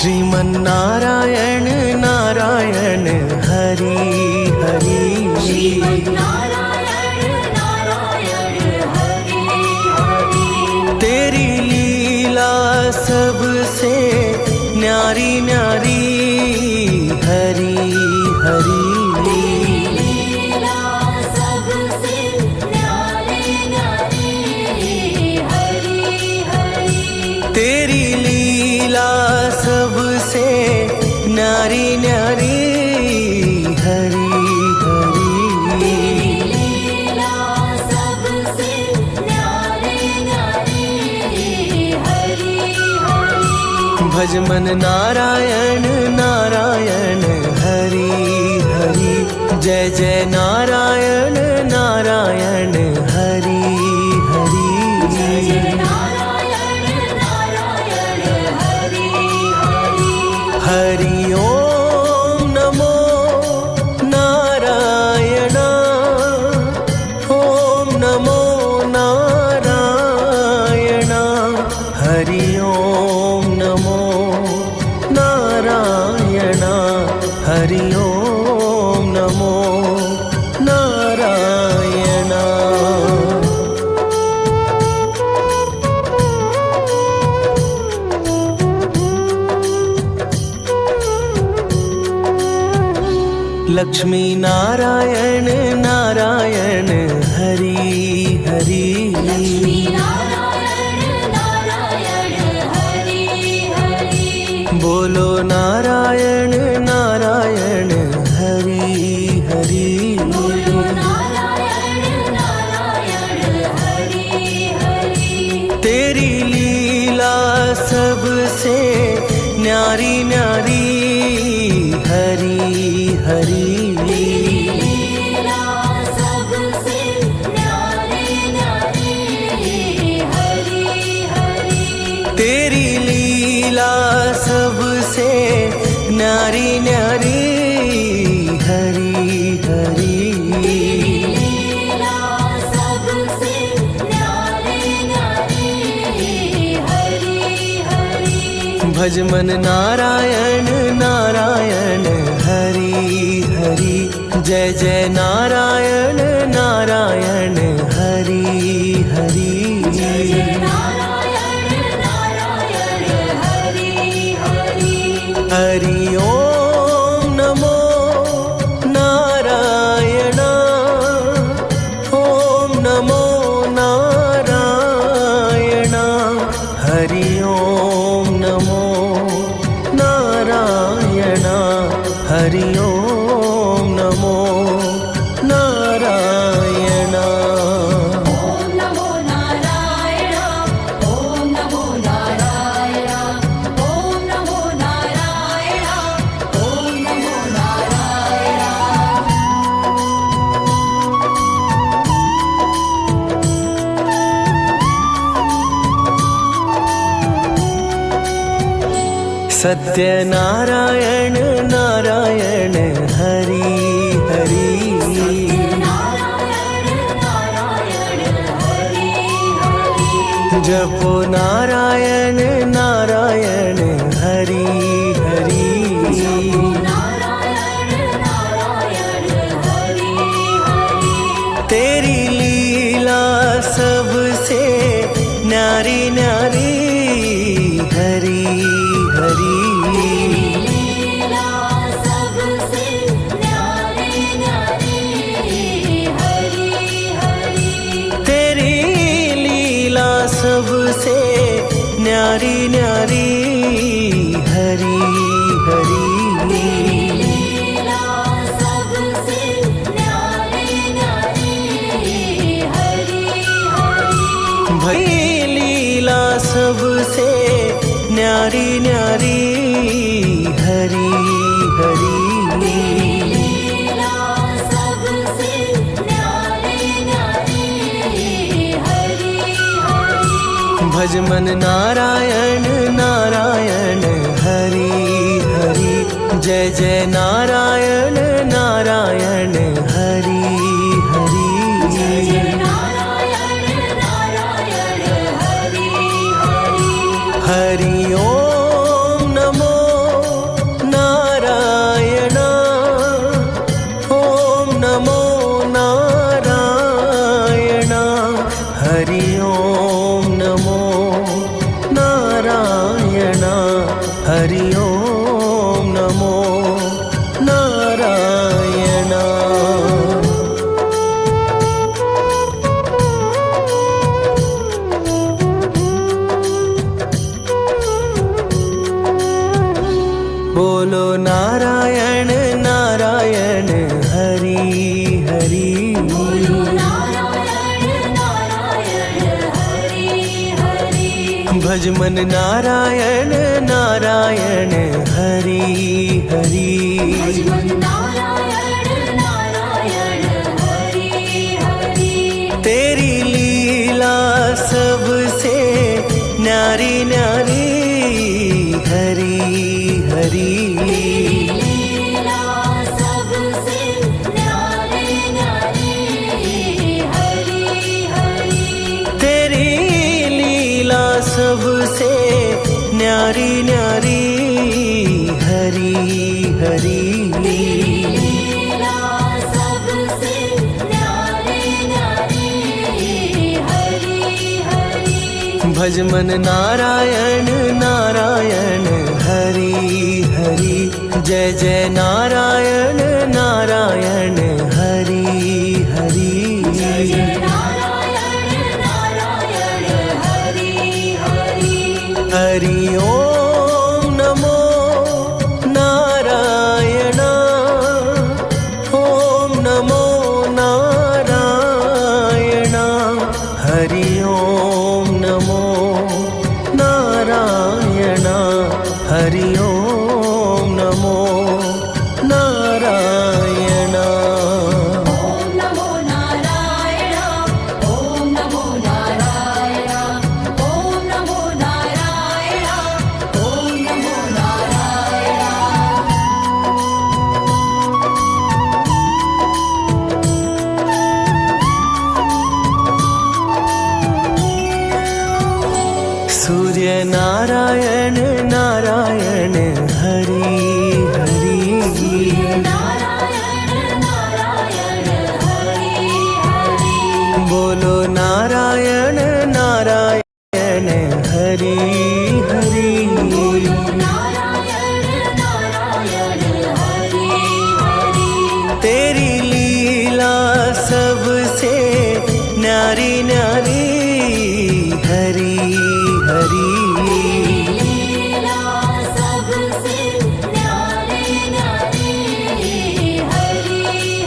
श्रीमन्नारायण नारायण हरि हरि। तेरी लीला सबसे न्यारी न्यारी हरि हरि। तेरी लीला सबसे न्यारी न्यारी हरि हरि। भज मन नारायण नारायण हरि हरि। जय जय नारायण नारायण हरि हरि। हरि ओम नमो नारायण। ओम नमो नारायण। हरि ओम नमो नारायण। हरि ओम नमो नारायण। लक्ष्मी नारायण नारायण हरि हरि। बोलो नारायण नारायण हरि हरि। तेरी लीला सबसे न्यारी न्यारी हरि हरि। तेरी लीला सबसे न्यारी न्यारी हरि हरि। भज मन नारायण नारायण हरि हरि। जय जय नारायण नारायण हरि हरि। हरि ओम नमो नारायण। ओम नमो नारायण। हरि ओम नमो नारायण। हरि ओम नमो नारायण। सत्य नारायण नारायण हरि हरि। जपो नारायण नारायण हरि हरि। तेरी लीला सबसे न्यारी न्यारी हरि हरि। तेरी लीला सबसे न्यारी न्यारी हरि हरि। भई लीला सबसे न्यारी न्यारी हरि हरि। भज मन नारायण नारायण हरि हरि। जय जय नारायण नारायण हरि हरि। हरि ओम नमो बोलो नारायण नारायण हरि हरि। बोलो नारायण नारायण हरि हरि। भज मन नारायण नारायण हरि हरि। भज मन नारायण नारायण हरि हरि। तेरी लीला सबसे न्यारी न्यारी हरि हरि। लीला सबसे न्यारी न्यारी हरि हरि। तेरी लीला सबसे न्यारी न्यारी हरि हरि। लीला सबसे न्यारी न्यारी हरि हरि। भज मन नारायण नारायण हरि हरि। जय जय नारायण नारायण हरि हरि। जय जय नारायण नारायण हरि हरि। हरि ओम नमो नारायण। ओम नमो नारायण। हरि ओम नमो नारायण। हरि ओम नमो नारायण। ओम नमो नारायण। ओम नमो नारायण। ओम नमो नारायण। ओम नमो नारायण। सूर्य नारायण नारायण हरि हरि। नारायण नारायण हरि हरि। बोलो नारायण नारायण हरि हरि। बोलो नारायण नारायण हरि हरि। तेरी लीला सबसे न्यारी न्यारी हरि हरि। लीला सबसे न्यारी न्यारी हरि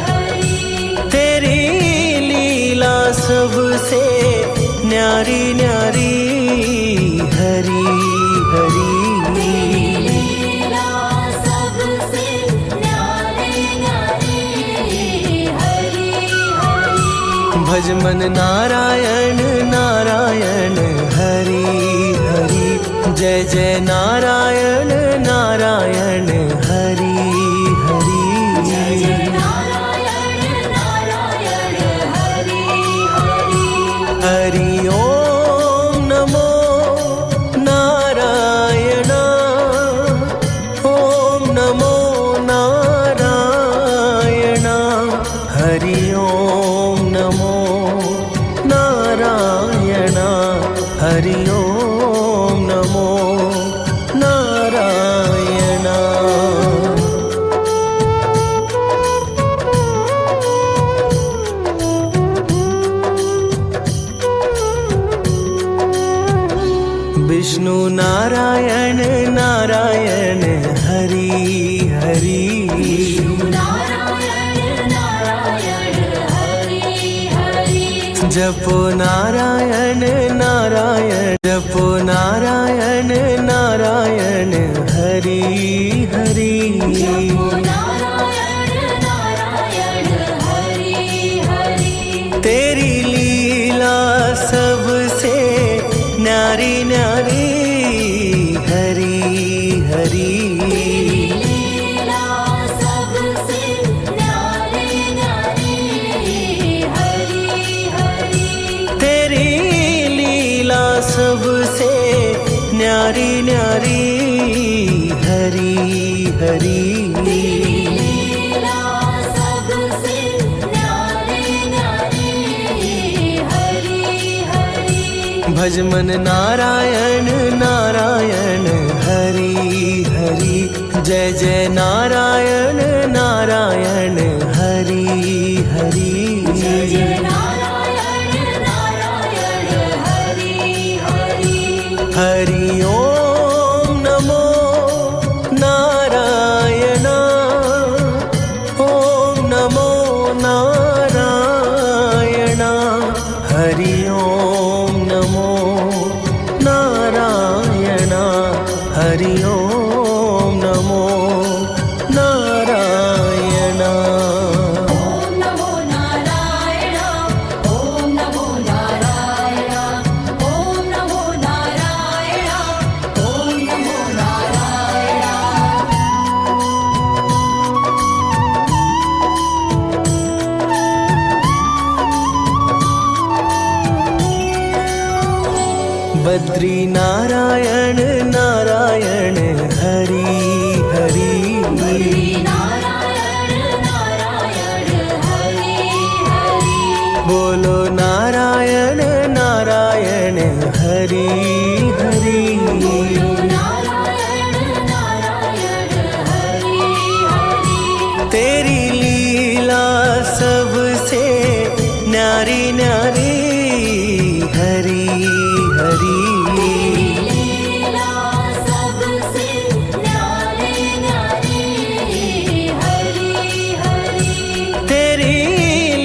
हरि। तेरी लीला सबसे न्यारी न्यारी हरि हरि। लीला सबसे न्यारी न्यारी हरि हरि। भज मन नारायण नारायण हरि हरि। जय जय नारायण नारायण हरि हरि। जय जय नारायण नारायण हरि हरि। हरि ओम नमो नारायण। ओम नमो नारायण। हरि ओम नमो नारायण। हरि ओम नमो नारायण। विष्णु नारायण नारायण हरि हरि। नारायण नारायण हरि हरि। जपो नारायण नारायण। जपो नारायण नारायण हरि हरि। जपो नारायण नारायण हरि हरि। तेरी लीला सबसे न्यारी न्यारी हरि हरि। लीला सबसे न्यारी न्यारी हरि हरि। तेरी लीला सबसे न्यारी न्यारी हरि हरि। लीला सबसे न्यारी न्यारी हरि हरि। भज मन नारायण नारायण हरि हरि। जय जय नारायण नारायण हरि हरि। जय जय नारायण नारायण हरि हरि। हरि ओम नमो नारायण। श्री नारायण नारायण हरि हरि हरि नारायण नारायण हरि हरि बोलो नारायण नारायण हरि हरि बोलो नारायण नारायण हरि हरि तेरी लीला सबसे न्यारी न्यारी हरि हरि लीला सबसे न्यारी न्यारी हरि हरि तेरी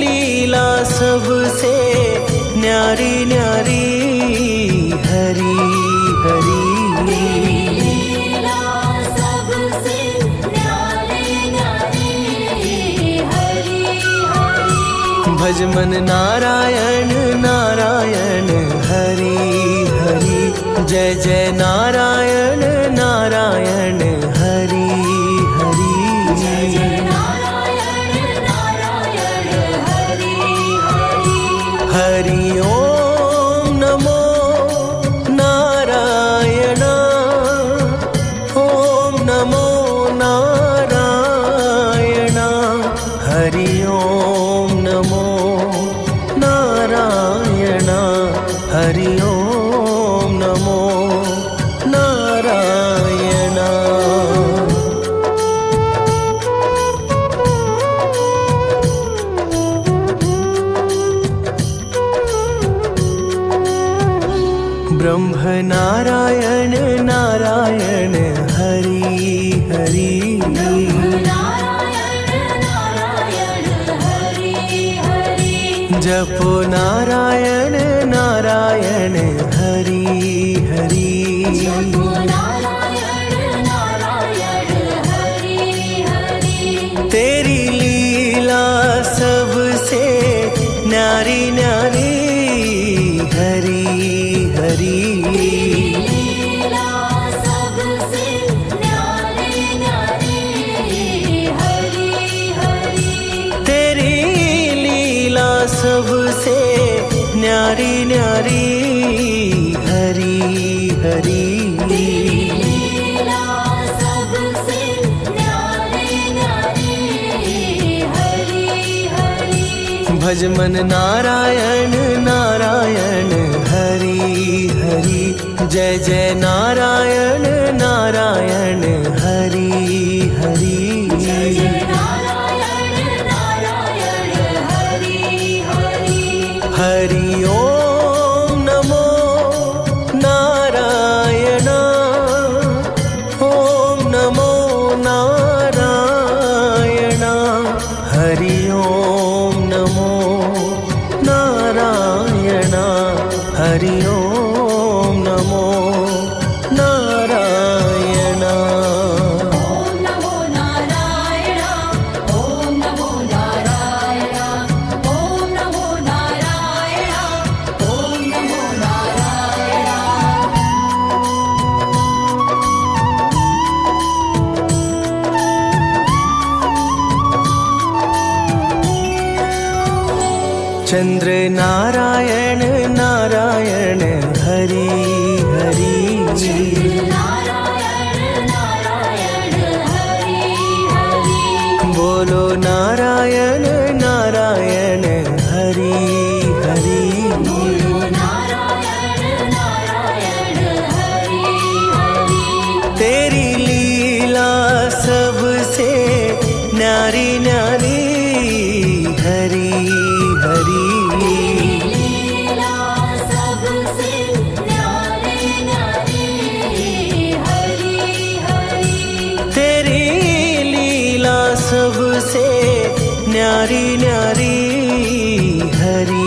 लीला सबसे न्यारी न्यारी हरि हरि लीला सबसे न्यारी न्यारी हरि हरि भज मन नारायण नारायण हरि हरि जय जय नारायण नारायण हरि हरि जय नारायण नारायण हरि हरि हरि ओम नमो नारायण ओम नमो नारायण हरि ओम नमो नारायण हरि ओम नमो नारायण ब्रह्म नारायण नारायण हरि हरि नारायण नारायण हरि हरि जपो नारायण नारायण हरि हरि जपो नारायण नारायण हरि हरि तेरी लीला सबसे न्यारी न्यारी हरि हरि लीला सबसे न्यारी न्यारी हरि हरि तेरी लीला सबसे न्यारी न्यारी हरि हरि लीला सबसे न्यारी न्यारी हरि हरि भज मन नारायण नारायण हरि हरि जय जय नारायण नारायण हरि हरि जय नारायण नारायण हरि हरि हरि ओम नमो नारायण ओम नमो नारायण हरि ओम नमो नारायण हरि ओम नमो नारायण ओम नमो नारायण ओम नमो नारायण ओम नमो नारायण ओम नमो नारायण चंद्र नारायण नारायण हरि हरि नारायण नारायण हरि हरि बोलो नारायण नारायण हरि हरि बोलो नारायण नारायण हरि हरि तेरी लीला सबसे न्यारी न्यारी हरि हरि लीला सबसे न्यारी न्यारी हरि हरि तेरी लीला सबसे न्यारी न्यारी हरि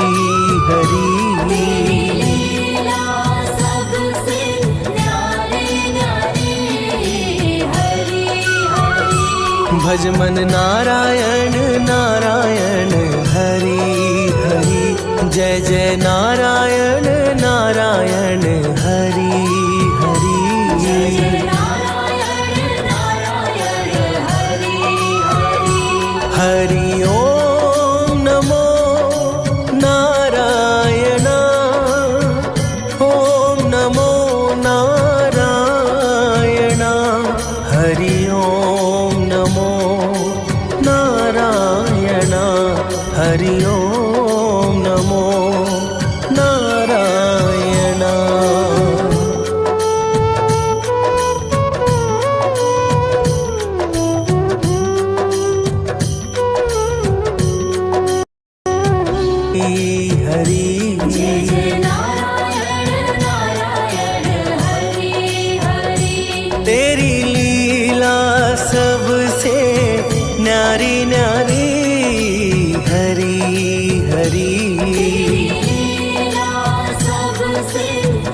हरि लीला सबसे न्यारी न्यारी हरि हरि भज मन नारायण नारायण हरि हरि जय जय नारायण नारायण हरि हरि जय नारायण नारायण हरि हरि हरि ओम नमो नारायण ओम नमो तेरी लीला सबसे न्यारी न्यारी हरी हरी लीला सबसे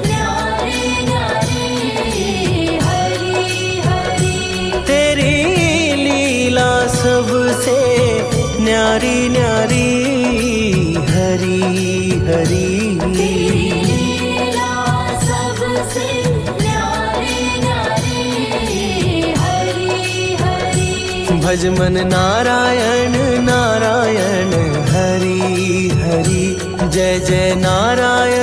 न्यारी न्यारी हरि हरि तेरी लीला सबसे न्यारी न्यारी हरी हरी लीला सबसे न्यारी न्यारी हरि हरि भज मन नारायण नारायण हरि हरि जय जय नारायण